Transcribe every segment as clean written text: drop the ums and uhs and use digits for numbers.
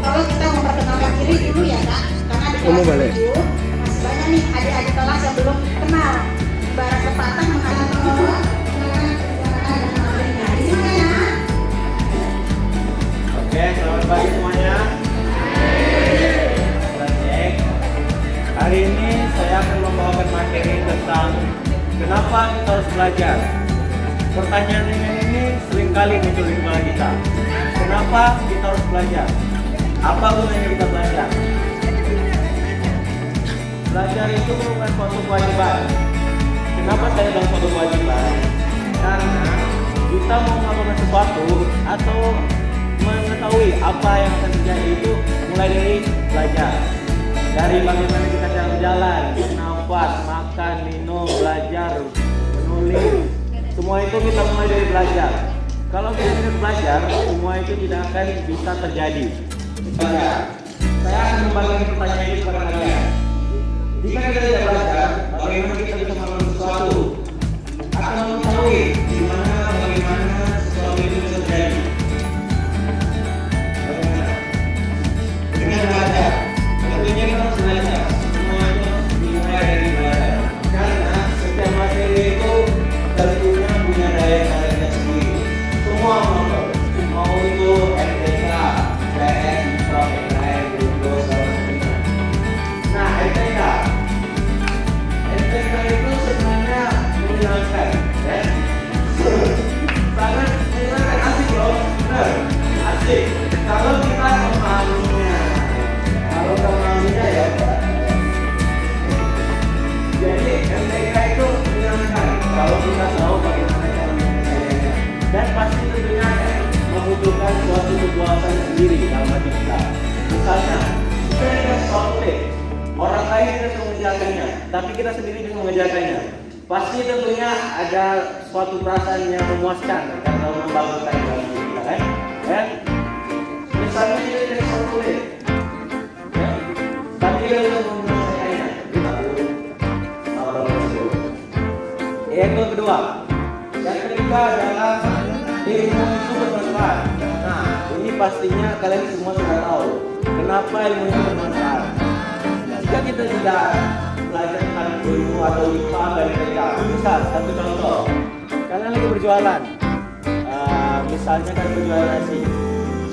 Kalau kita memperkenalkan diri dulu ya Kak, karena di kelas 7 masih banyak nih adik-adik kelas yang belum kenal. Ibarat pepatah mengatakan bahwa di sini ya. Oke, selamat pagi semuanya. Hari ini saya akan membawakan materi tentang kenapa kita harus belajar. Pertanyaan ini seringkali muncul di kepala kita. Kenapa kita harus belajar? Apa gunanya kita belajar? Belajar itu bukan suatu kewajiban. Kenapa saya bilang suatu kewajiban? Karena kita mau melakukan sesuatu atau mengetahui apa yang akan terjadi itu mulai dari belajar. Dari bagaimana kita cara berjalan, bernafas, makan, minum, belajar, menulis. Semua itu kita mulai dari belajar. Kalau kita tidak belajar, semua itu tidak akan bisa terjadi. Saya akan membagikan pertanyaan ini kepada kalian. Jika kita tidak belajar, bagaimana kita bisa melakukan sesuatu? Atau mengetahui bagaimana sesuatu itu bisa terjadi? Bagaimana? Dengan belajar. Tentunya kita harus belajar. Semua itu dimulai dari belajar. Karena setiap materi itu tentunya punya daya tariknya sendiri. Semua mau itu MTK, PS, PKN, Windows, nah MTK itu sebenarnya menyenangkan, ya. Sangat menyenangkan, asik loh, benar, asik. Kalau kita memahaminya, ya. Jadi MTK itu menyenangkan kalau kita tahu bagaimana cara menyelesaikannya. Dan pasti tentunya membutuhkan suatu kepuasan sendiri dalam hati kita. Misalnya, kita dikasih software, orang lain tidak mengerjakannya, tapi kita sendiri juga mengerjakannya. Pasti tentunya ada suatu perasaan yang memuaskan karena membangunkan dalam diri kita, kan? Dan misalnya kita dikasih software, ya, tapi kita tidak menyelesaikannya. Yang kedua, yang ketiga adalah ilmu itu bermanfaat. Nah, ini pastinya kalian semua sudah tahu kenapa ilmu itu bermanfaat. Jika kita tidak belajar tentang ilmu atau IPA dan IPK, misal satu contoh, kalian lagi berjualan, misalnya kalian berjualan nasi,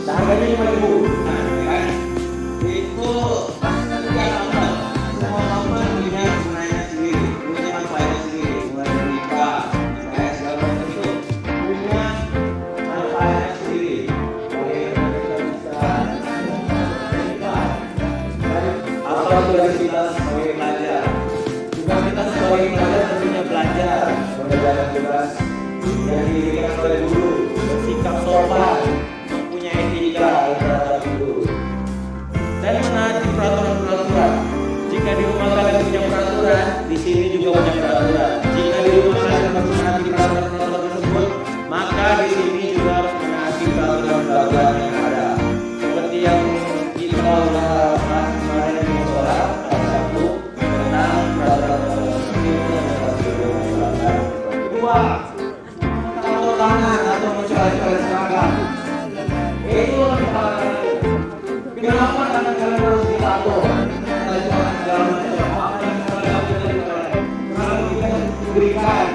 nah harganya 5.000. Nah, kan? Itu pasti nanti gampang. Semua gampang punya gunanya sendiri, punya manfaatnya sendiri, mulai dari IPA. Tugas kita sebagai pelajar, juga kita sebagai pelajar tentunya belajar mengerjakan tugas yang diberikan oleh guru, bersikap sopan, mempunyai etika terhadap guru, dan menaati peraturan-peraturan. Jika di rumah kalian punya peraturan, di sini juga punya peraturan. Jika di rumah kalian menaati peraturan-peraturan tersebut, maka di sini juga harus menaati peraturan-peraturan yang ada. Seperti yang kita bahas kemarin di musola, satu tentang peraturan-peraturan kedua, taruh tangan atau mencoba-coba seragam. Itu lebih parah. Kenapa tangan kalian harus ditaruh? Berikan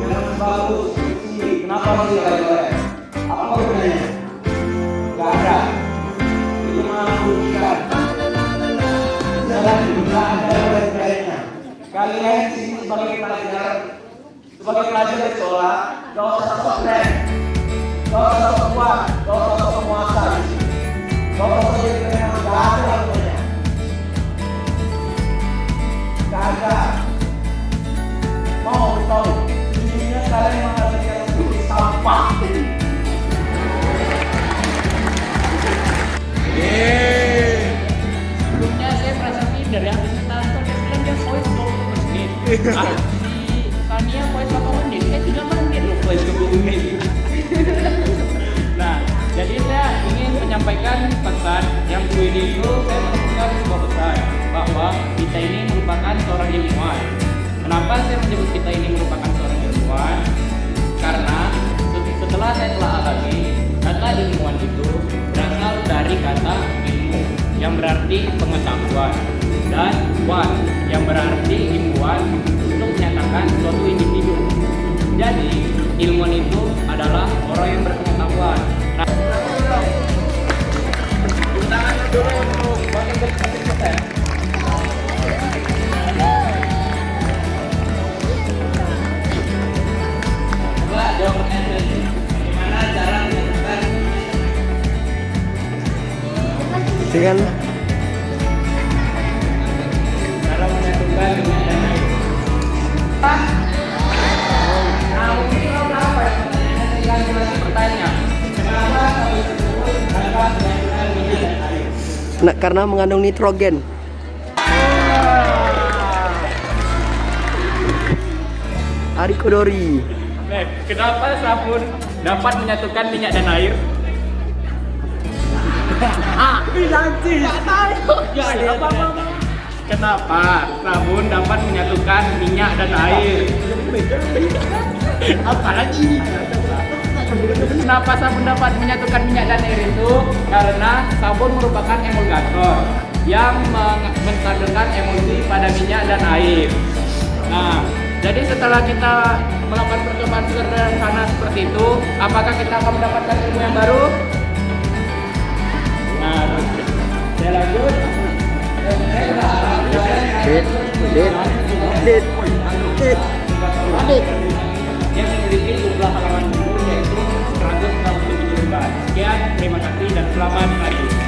yang bagus, kenapa harus dikatakan? Apa gunanya? Gak ada. Itu menakutkan. Jangan ada lain-lainnya. Kalian sini sebagai pelajar di sekolah, gak usah sok keren, gak usah sok kuat, gak usah sok penguasa. Si Tania voice 8 menit, 3 menit loh voice 20 menit. Nah, jadi saya ingin menyampaikan pesan yang ini itu saya menemukan sebuah pesan bahwa kita ini merupakan seorang ilmuwan. Kenapa saya menyebut kita ini merupakan seorang ilmuwan? Karena setelah saya telah alami, kata ilmuwan itu berasal dari kata ilmu yang berarti pengetahuan dan wan yang berarti ilmuwan untuk menyatakan suatu individu. Jadi ilmuwan itu adalah orang yang berpengetahuan. Nah, tangan dulu untuk bagian berkata kita. Coba jawabannya tadi. Bagaimana cara menentukan Dengan cara menyatukan dengan dan lain? Nah, mungkin lo kenapa ya? Tinggal pertanyaan. Kenapa kamu tersebut dapat menyatukan minyak dan air? karena mengandung nitrogen. Ari Kodori. Nah, kenapa sabun dapat menyatukan minyak dan air? Kenapa sabun dapat menyatukan minyak dan air? Apalagi? Kenapa sabun dapat menyatukan minyak dan air itu? Karena sabun merupakan emulgator yang menstabilkan emulsi pada minyak dan air. Nah, jadi setelah kita melakukan percobaan sederhana seperti itu, apakah kita akan mendapatkan ilmu yang baru? Nah, saya lanjut. Yang memiliki jumlah halaman buku yaitu 167 lembar. Sekian, terima kasih dan selamat pagi.